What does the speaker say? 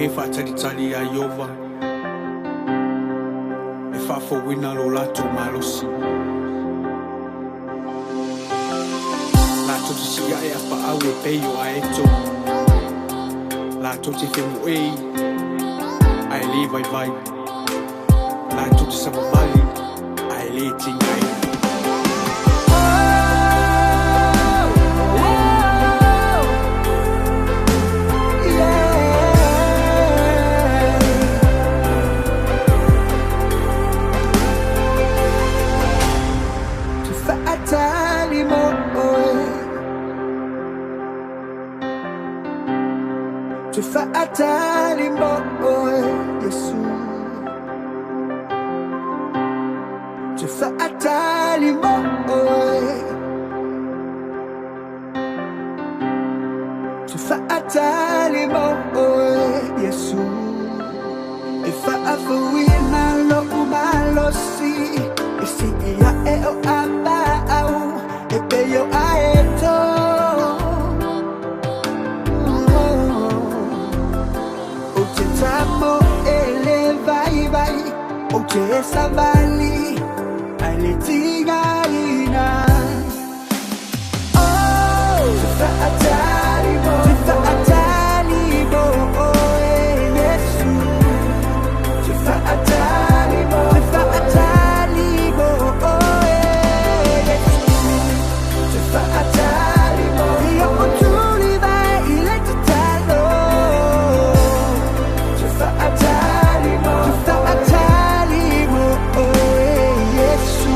fa tali ya yova e fa fo wina lo lato malosi lato si ya e pa awe pe yo aeto lato ti femu e ai li vai lato ti sabali ai li tingai ATALI IESU ATALI ATALI IESU Ifa afuina lo umalosi isi ya e o aba au e pe yo aeto Tamo ele vai Oche savali Aile tingaina Oh Tufa ATALI oh Yesu Tufa ATALI oh Yesu Tufa ATALI Iyo otuli vai ile titalo ATALI Yesu